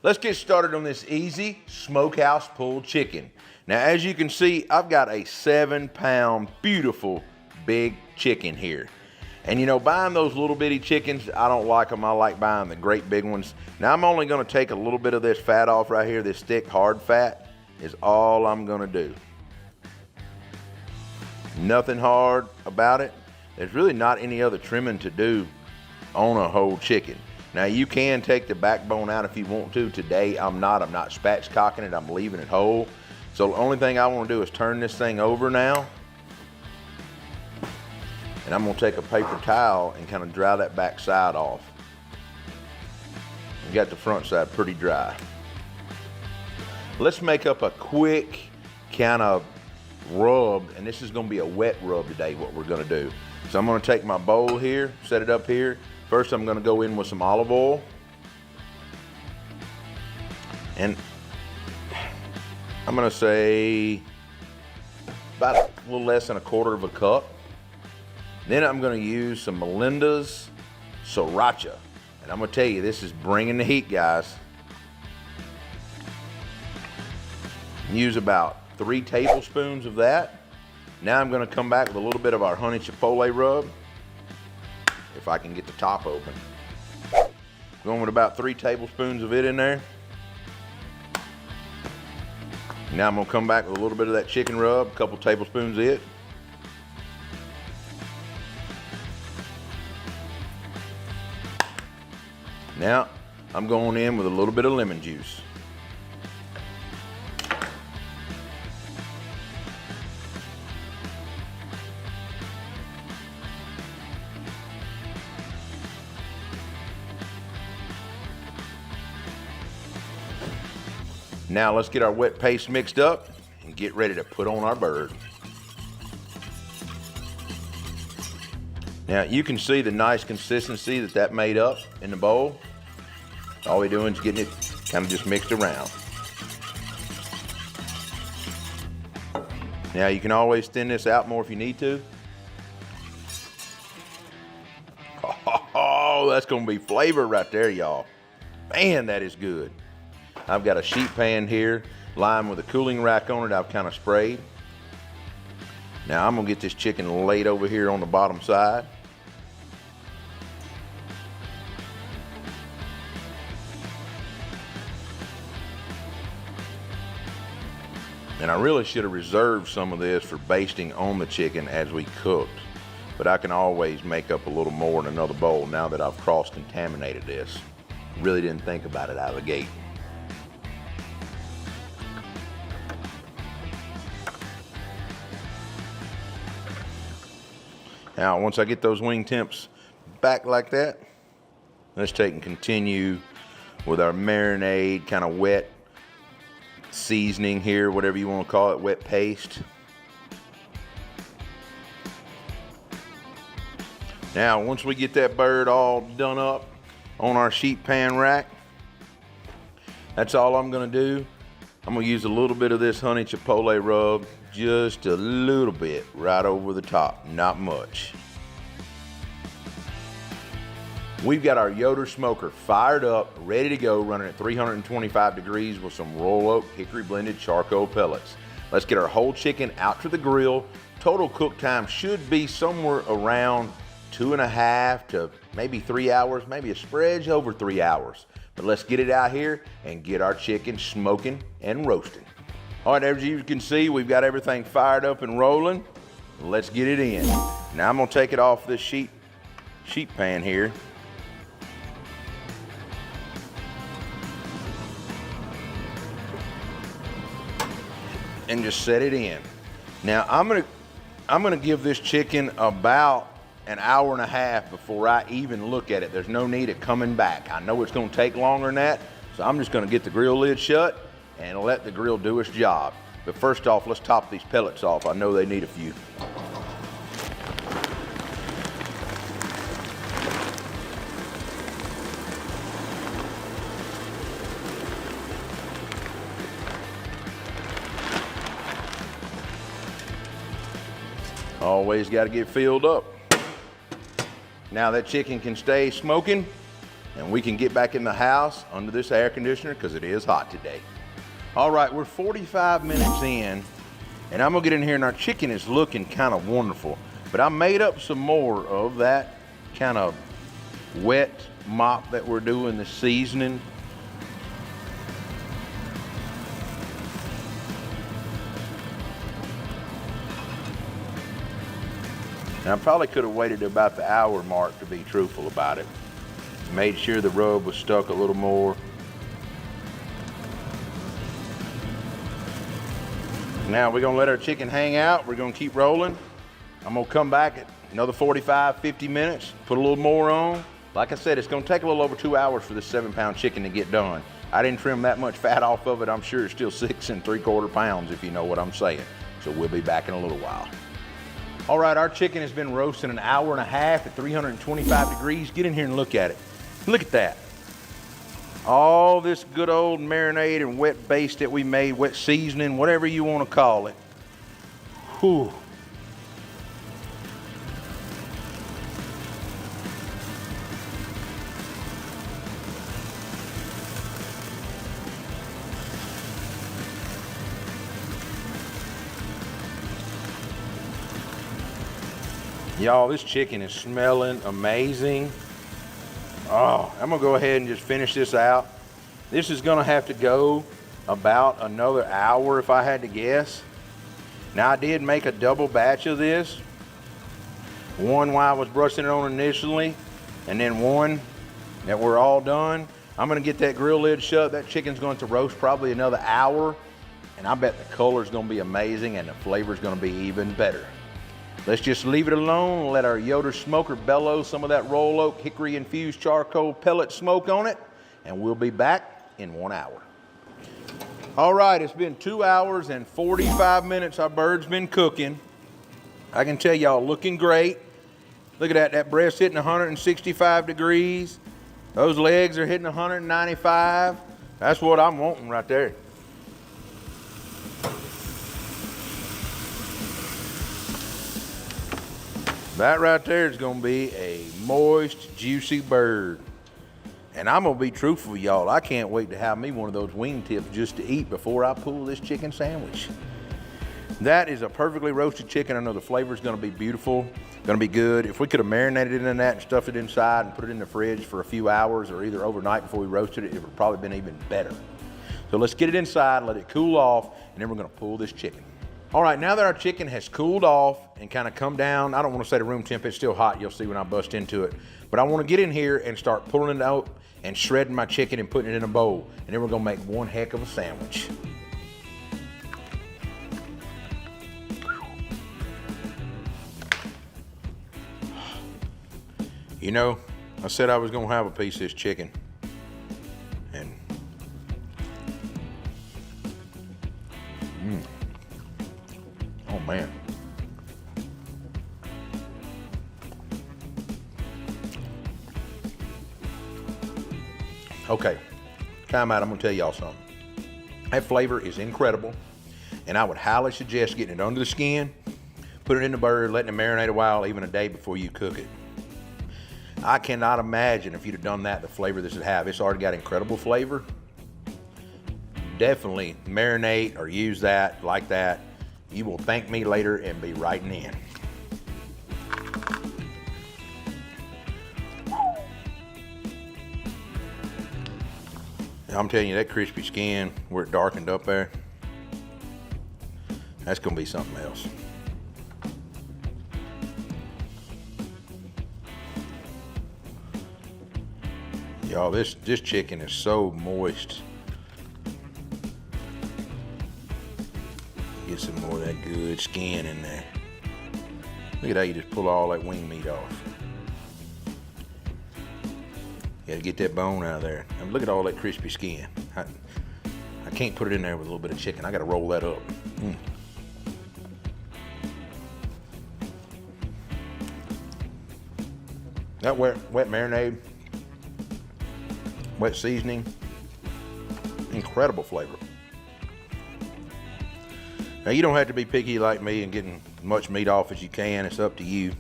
Let's get started on this easy smokehouse pulled chicken. Now, as you can see, I've got a 7-pound, beautiful, big chicken here. And you know, buying those little bitty chickens, I don't like them. I like buying the great big ones. Now, I'm only gonna take a little bit of this fat off right here. This thick, hard fat is all I'm gonna do. Nothing hard about it. There's really not any other trimming to do on a whole chicken. Now, you can take the backbone out if you want to. Today, I'm not spatchcocking it, I'm leaving it whole. So the only thing I wanna do is turn this thing over now. And I'm gonna take a paper towel and kind of dry that back side off. We got the front side pretty dry. Let's make up a quick kind of rub, and this is gonna be a wet rub today, what we're gonna do. So I'm gonna take my bowl here, set it up here. First, I'm gonna go in with some olive oil. And I'm gonna say about a little less than 1/4 cup. Then I'm gonna use some Melinda's Sriracha. And I'm gonna tell you, this is bringing the heat, guys. Use about 3 tablespoons of that. Now I'm gonna come back with a little bit of our honey chipotle rub, if I can get the top open. Going with about 3 tablespoons of it in there. Now I'm gonna come back with a little bit of that chicken rub, a couple tablespoons of it. Now, I'm going in with a little bit of lemon juice. Now, let's get our wet paste mixed up and get ready to put on our bird. Now, you can see the nice consistency that made up in the bowl. All we're doing is getting it kind of just mixed around. Now, you can always thin this out more if you need to. Oh, that's gonna be flavor right there, y'all. Man, that is good. I've got a sheet pan here, lined with a cooling rack on it. I've kind of sprayed. Now, I'm gonna get this chicken laid over here on the bottom side. And I really should have reserved some of this for basting on the chicken as we cooked. But I can always make up a little more in another bowl now that I've cross-contaminated this. Really didn't think about it out of the gate. Now, once I get those wing temps back like that, let's take and continue with our marinade, kind of wet seasoning here, whatever you want to call it, wet paste. Now, once we get that bird all done up on our sheet pan rack, that's all I'm gonna do. I'm gonna use a little bit of this honey chipotle rub, just a little bit right over the top, not much. We've got our Yoder smoker fired up, ready to go, running at 325 degrees with some royal oak hickory blended charcoal pellets. Let's get our whole chicken out to the grill. Total cook time should be somewhere around 2.5 to maybe 3 hours, maybe a smidge over 3 hours. But let's get it out here and get our chicken smoking and roasting. All right, as you can see, we've got everything fired up and rolling. Let's get it in. Now I'm gonna take it off this sheet pan here. And just set it in. Now I'm gonna give this chicken about an hour and a half before I even look at it. There's no need of coming back. I know it's gonna take longer than that, so I'm just gonna get the grill lid shut and let the grill do its job. But first off, let's top these pellets off. I know they need a few. Always got to get filled up. Now that chicken can stay smoking and we can get back in the house under this air conditioner because it is hot today. All right, we're 45 minutes in, and I'm gonna get in here, and our chicken is looking kind of wonderful, but I made up some more of that kind of wet mop that we're doing, the seasoning. Now, I probably could have waited about the hour mark to be truthful about it. Made sure the rub was stuck a little more. Now we're gonna let our chicken hang out. We're gonna keep rolling. I'm gonna come back at another 45, 50 minutes, put a little more on. Like I said, it's gonna take a little over 2 hours for this 7-pound chicken to get done. I didn't trim that much fat off of it. I'm sure it's still 6 3/4 pounds, if you know what I'm saying. So we'll be back in a little while. All right, our chicken has been roasting an hour and a half at 325 degrees. Get in here and look at it. Look at that. All this good old marinade and wet base that we made, wet seasoning, whatever you want to call it. Whew. Y'all, this chicken is smelling amazing. Oh, I'm gonna go ahead and just finish this out. This is gonna have to go about another hour if I had to guess. Now, I did make a double batch of this. One while I was brushing it on initially, and then one that we're all done. I'm gonna get that grill lid shut. That chicken's going to roast probably another hour, and I bet the color's gonna be amazing and the flavor's gonna be even better. Let's just leave it alone and let our Yoder smoker bellow some of that roll oak hickory infused charcoal pellet smoke on it, and we'll be back in 1 hour. All right, it's been 2 hours and 45 minutes our bird's been cooking. I can tell y'all, looking great. Look at that breast hitting 165 degrees. Those legs are hitting 195. That's what I'm wanting right there. That right there is gonna be a moist, juicy bird. And I'm gonna be truthful, y'all. I can't wait to have me one of those wing tips just to eat before I pull this chicken sandwich. That is a perfectly roasted chicken. I know the flavor is gonna be beautiful, gonna be good. If we could have marinated it in that and stuffed it inside and put it in the fridge for a few hours or either overnight before we roasted it, it would have probably been even better. So let's get it inside, let it cool off, and then we're gonna pull this chicken. All right, now that our chicken has cooled off and kind of come down, I don't want to say to room temp, it's still hot, you'll see when I bust into it, but I want to get in here and start pulling it out and shredding my chicken and putting it in a bowl, and then we're gonna make one heck of a sandwich. You know, I said I was gonna have a piece of this chicken, and oh man. Okay, time out, I'm gonna tell y'all something. That flavor is incredible, and I would highly suggest getting it under the skin, put it in the bird, letting it marinate a while, even a day before you cook it. I cannot imagine if you'd have done that, the flavor this would have. It's already got incredible flavor. Definitely marinate or use that like that. You will thank me later and be writing in. I'm telling you, that crispy skin where it darkened up there, that's gonna be something else. Y'all, this chicken is so moist. Get some more of that good skin in there. Look at how you just pull all that wing meat off. You gotta get that bone out of there. And look at all that crispy skin. I can't put it in there with a little bit of chicken. I gotta roll that up. That wet marinade, wet seasoning, incredible flavor. Now, you don't have to be picky like me and getting as much meat off as you can. It's up to you.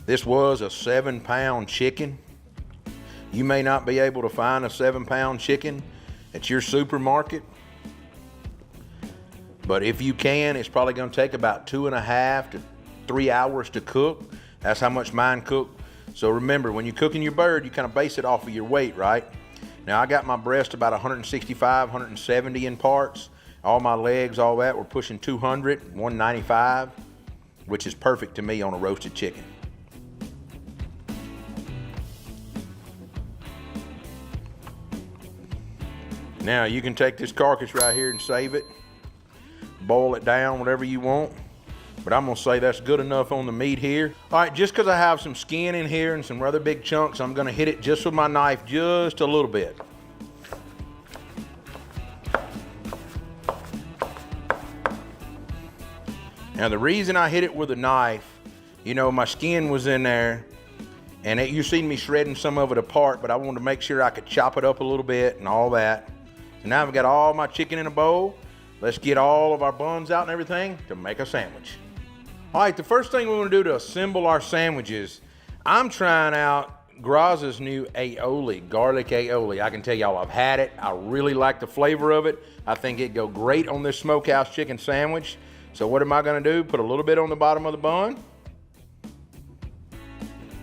This was a 7-pound chicken. You may not be able to find a 7-pound chicken at your supermarket, but if you can, it's probably gonna take about 2.5 to 3 hours to cook. That's how much mine cooked. So remember, when you're cooking your bird, you kind of base it off of your weight, right? Now I got my breast about 165, 170 in parts. All my legs, all that, were pushing 200, 195, which is perfect to me on a roasted chicken. Now you can take this carcass right here and save it, boil it down, whatever you want. But I'm gonna say that's good enough on the meat here. All right, just because I have some skin in here and some rather big chunks, I'm gonna hit it just with my knife just a little bit. Now the reason I hit it with a knife, you know, my skin was in there, and you seen me shredding some of it apart, but I wanted to make sure I could chop it up a little bit and all that. So now I've got all my chicken in a bowl. Let's get all of our buns out and everything to make a sandwich. All right, the first thing we want to do to assemble our sandwiches, I'm trying out Graza's new aioli, garlic aioli. I can tell y'all I've had it. I really like the flavor of it. I think it'd go great on this smokehouse chicken sandwich. So what am I gonna do? Put a little bit on the bottom of the bun.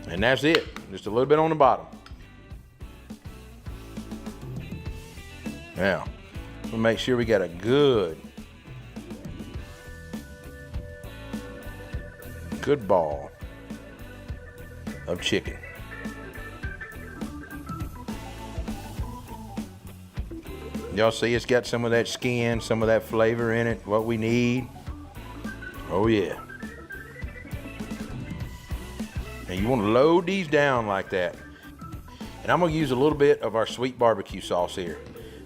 And that's it, just a little bit on the bottom. Now, we'll make sure we got a good ball of chicken. Y'all see it's got some of that skin, some of that flavor in it, what we need. Oh yeah. And you want to load these down like that. And I'm gonna use a little bit of our sweet barbecue sauce here.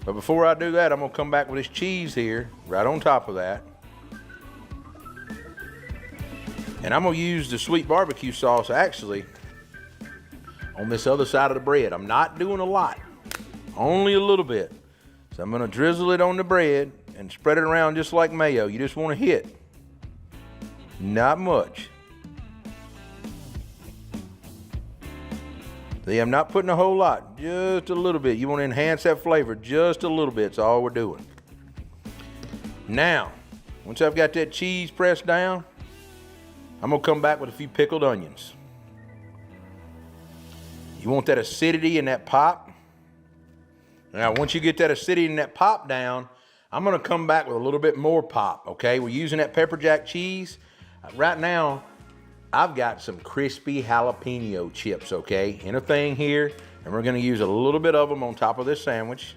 But before I do that, I'm gonna come back with this cheese here, right on top of that. And I'm gonna use the sweet barbecue sauce actually on this other side of the bread. I'm not doing a lot, only a little bit. So I'm gonna drizzle it on the bread and spread it around just like mayo. You just wanna hit, not much. See, I'm not putting a whole lot, just a little bit. You wanna enhance that flavor just a little bit, that's all we're doing. Now, once I've got that cheese pressed down, I'm gonna come back with a few pickled onions. You want that acidity and that pop. Now, once you get that acidity and that pop down, I'm gonna come back with a little bit more pop, okay? We're using that pepper jack cheese. Right now, I've got some crispy jalapeno chips, okay, in a thing here, and we're gonna use a little bit of them on top of this sandwich,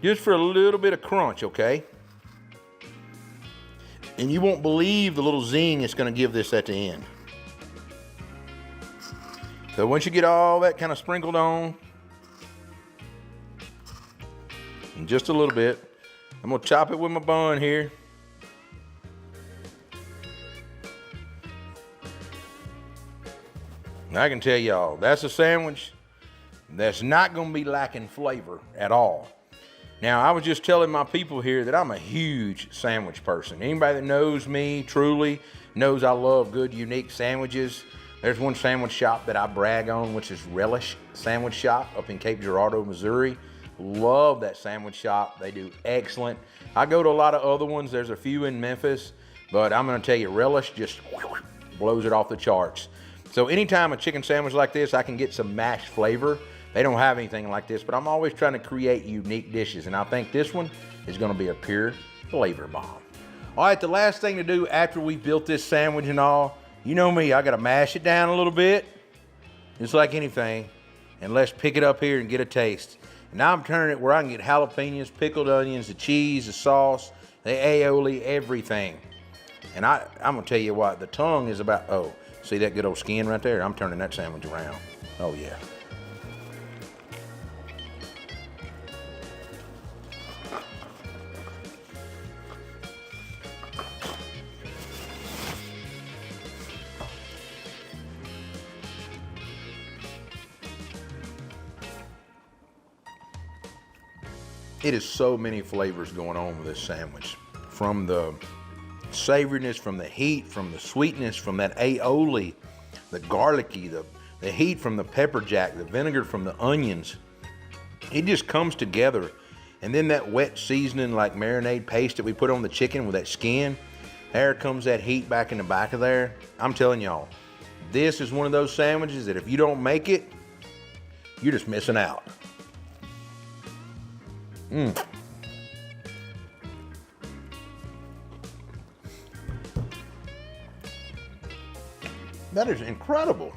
just for a little bit of crunch, okay? And you won't believe the little zing it's gonna give this at the end. So once you get all that kind of sprinkled on, and just a little bit, I'm gonna chop it with my bun here. And I can tell y'all, that's a sandwich that's not gonna be lacking flavor at all. Now, I was just telling my people here that I'm a huge sandwich person. Anybody that knows me truly knows I love good, unique sandwiches. There's one sandwich shop that I brag on, which is Relish Sandwich Shop up in Cape Girardeau, Missouri. Love that sandwich shop. They do excellent. I go to a lot of other ones. There's a few in Memphis, but I'm gonna tell you, Relish just blows it off the charts. So anytime a chicken sandwich like this, I can get some mashed flavor. They don't have anything like this, but I'm always trying to create unique dishes, and I think this one is gonna be a pure flavor bomb. All right, the last thing to do after we built this sandwich and all, you know me, I gotta mash it down a little bit, just like anything, and let's pick it up here and get a taste. Now I'm turning it where I can get jalapenos, pickled onions, the cheese, the sauce, the aioli, everything. And I'm gonna tell you what, the tongue is about, oh, see that good old skin right there? I'm turning that sandwich around. Oh yeah. It is so many flavors going on with this sandwich. From the savoriness, from the heat, from the sweetness, from that aioli, the garlicky, the the heat from the pepper jack, the vinegar from the onions, it just comes together. And then that wet seasoning like marinade paste that we put on the chicken with that skin, there comes that heat back in the back of there. I'm telling y'all, this is one of those sandwiches that if you don't make it, you're just missing out. That is incredible.